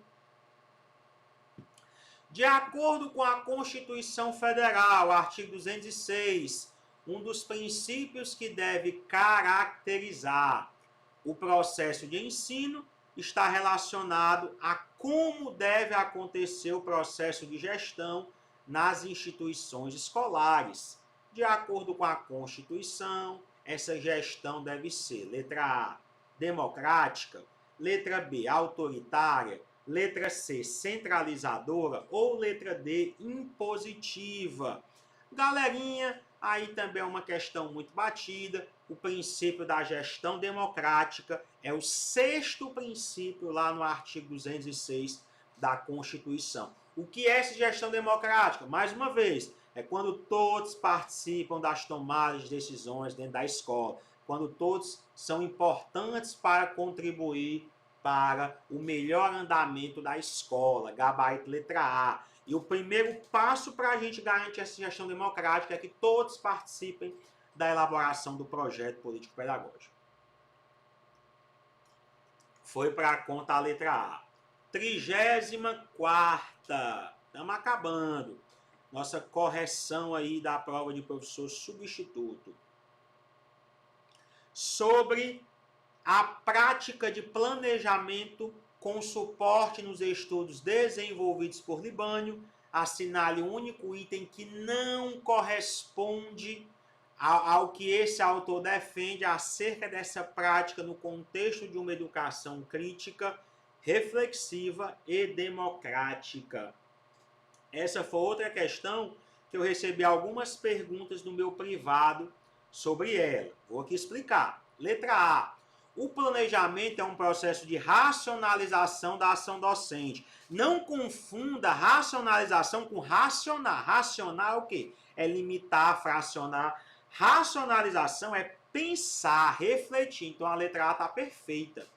De acordo com a Constituição Federal, artigo 206, um dos princípios que deve caracterizar o processo de ensino está relacionado a como deve acontecer o processo de gestão nas instituições escolares. De acordo com a Constituição, essa gestão deve ser, letra A, democrática, letra B, autoritária, letra C, centralizadora ou letra D, impositiva. Galerinha, aí também é uma questão muito batida. O princípio da gestão democrática é o 6º princípio lá no artigo 206 da Constituição. O que é essa gestão democrática? Mais uma vez, é quando todos participam das tomadas de decisões dentro da escola, quando todos são importantes para contribuir para o melhor andamento da escola, gabarito letra A. E o primeiro passo para a gente garantir essa gestão democrática é que todos participem da elaboração do projeto político-pedagógico. Foi para a conta a letra A. 34ª, estamos acabando. Nossa correção aí da prova de professor substituto. Sobre a prática de planejamento com suporte nos estudos desenvolvidos por Libânio, assinale um único item que não corresponde ao que esse autor defende acerca dessa prática no contexto de uma educação crítica, reflexiva e democrática. Essa foi outra questão que eu recebi algumas perguntas no meu privado sobre ela. Vou aqui explicar. Letra A. O planejamento é um processo de racionalização da ação docente. Não confunda racionalização com racionar. Racionar é o quê? É limitar, fracionar. Racionalização é pensar, refletir. Então a letra A está perfeita.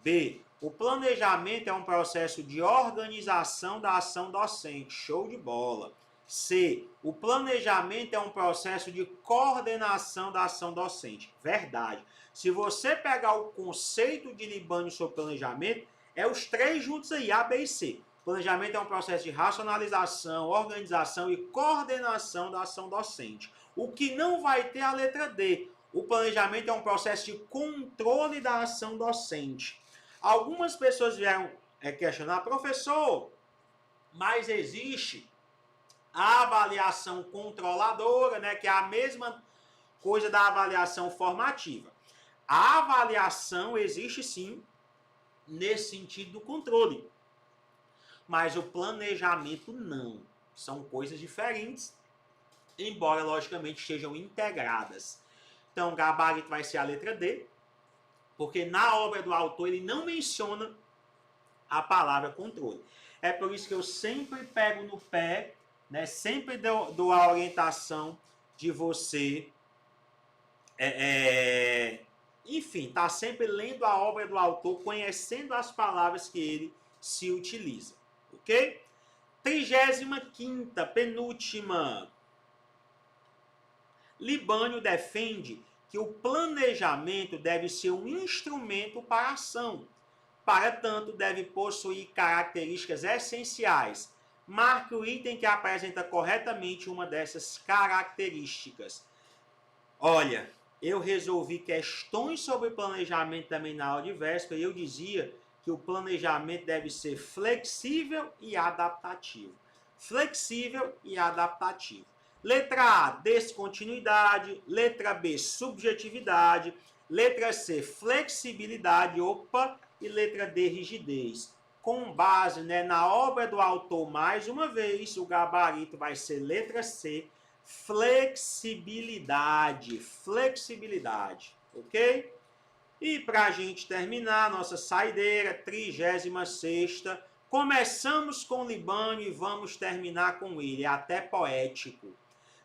B. O planejamento é um processo de organização da ação docente. Show de bola. C. O planejamento é um processo de coordenação da ação docente. Verdade. Se você pegar o conceito de Libânio sobre planejamento, é os 3 juntos aí, A, B e C. Planejamento é um processo de racionalização, organização e coordenação da ação docente. O que não vai ter a letra D. O planejamento é um processo de controle da ação docente. Algumas pessoas vieram questionar, professor, mas existe A avaliação controladora, né, que é a mesma coisa da avaliação formativa. A avaliação existe sim nesse sentido do controle, mas o planejamento não. São coisas diferentes, embora logicamente estejam integradas. Então, o gabarito vai ser a letra D, porque na obra do autor ele não menciona a palavra controle. É por isso que eu sempre pego no pé, né, sempre dou a orientação de você, enfim, tá sempre lendo a obra do autor, conhecendo as palavras que ele se utiliza, ok? 35ª, penúltima. Libânio defende que o planejamento deve ser um instrumento para a ação. Para tanto, deve possuir características essenciais. Marque o item que apresenta corretamente uma dessas características. Olha, eu resolvi questões sobre planejamento também na aula de véspera e eu dizia que o planejamento deve ser flexível e adaptativo. Flexível e adaptativo. Letra A, descontinuidade. Letra B, subjetividade. Letra C, flexibilidade. Opa! E letra D, rigidez. Com base, né, na obra do autor, mais uma vez, o gabarito vai ser letra C, flexibilidade. Flexibilidade, ok? E para a gente terminar, nossa saideira, 36ª, começamos com Libânio e vamos terminar com ele, é até poético.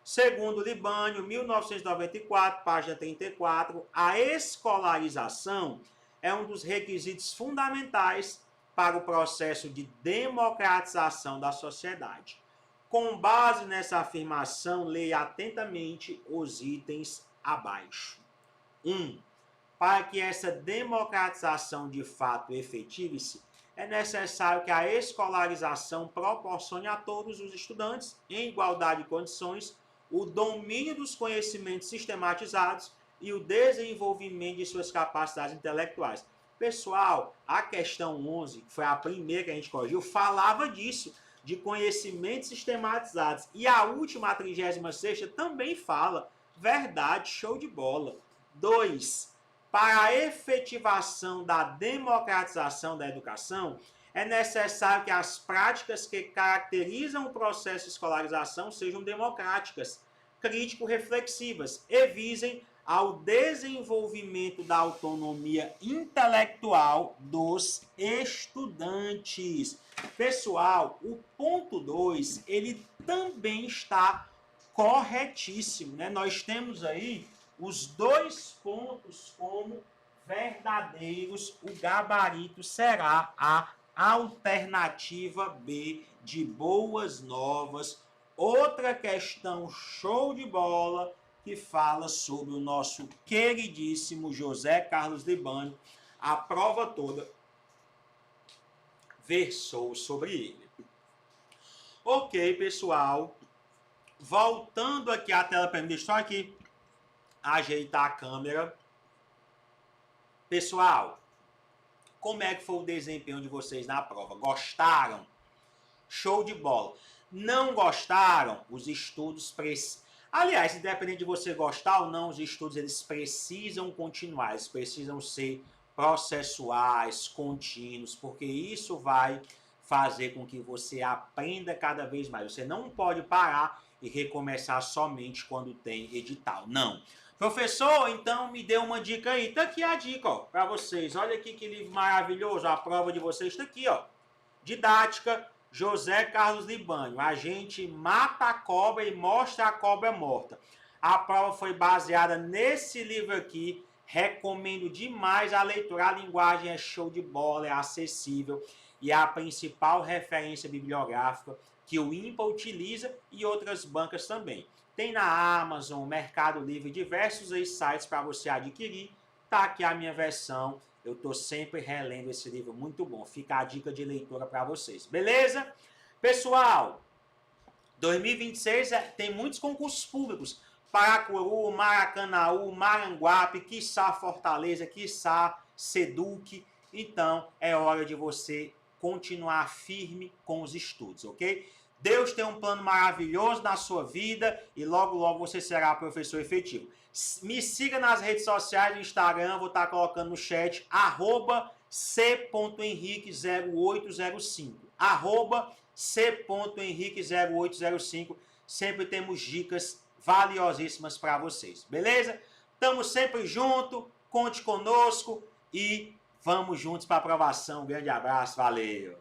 Segundo Libânio, 1994, página 34, a escolarização é um dos requisitos fundamentais para o processo de democratização da sociedade. Com base nessa afirmação, leia atentamente os itens abaixo. 1. Para que essa democratização de fato efetive-se, é necessário que a escolarização proporcione a todos os estudantes, em igualdade de condições, o domínio dos conhecimentos sistematizados e o desenvolvimento de suas capacidades intelectuais. Pessoal, a questão 11, que foi a primeira que a gente corrigiu, falava disso, de conhecimentos sistematizados. E a última, a 36ª, também fala. Verdade, show de bola. 2. Para a efetivação da democratização da educação, é necessário que as práticas que caracterizam o processo de escolarização sejam democráticas, crítico-reflexivas e visem ao desenvolvimento da autonomia intelectual dos estudantes. Pessoal, o ponto 2, ele também está corretíssimo, né? Nós temos aí os dois pontos como verdadeiros, o gabarito será a alternativa B de Boas Novas. Outra questão show de bola que fala sobre o nosso queridíssimo José Carlos Libânio. A prova toda versou sobre ele. Ok, pessoal. Voltando aqui à tela para mim, deixa eu aqui ajeitar a câmera. Pessoal, como é que foi o desempenho de vocês na prova? Gostaram? Show de bola. Não gostaram? Os estudos precisam... Aliás, independente de você gostar ou não, os estudos eles precisam continuar, eles precisam ser processuais, contínuos, porque isso vai fazer com que você aprenda cada vez mais. Você não pode parar e recomeçar somente quando tem edital. Não. Professor, então me dê uma dica aí. Tá aqui a dica, ó, para vocês. Olha aqui que livro maravilhoso. A prova de vocês está aqui, ó. Didática, José Carlos Libânio. A gente mata a cobra e mostra a cobra morta. A prova foi baseada nesse livro aqui. Recomendo demais a leitura. A linguagem é show de bola, é acessível e é a principal referência bibliográfica que o INPA utiliza e outras bancas também. Tem na Amazon, Mercado Livre, diversos aí sites para você adquirir. Tá aqui a minha versão. Eu estou sempre relendo esse livro, muito bom. Fica a dica de leitura para vocês. Beleza? Pessoal, 2026 tem muitos concursos públicos. Paracuru, Maracanaú, Maranguape, quiçá Fortaleza, quiçá Seduc. Então, é hora de você continuar firme com os estudos, ok? Deus tem um plano maravilhoso na sua vida e logo, logo você será professor efetivo. Me siga nas redes sociais, no Instagram, vou estar colocando no chat, @c.henrique0805. @c.henrique0805. Sempre temos dicas valiosíssimas para vocês, beleza? Estamos sempre juntos, conte conosco e vamos juntos para a aprovação. Um grande abraço, valeu!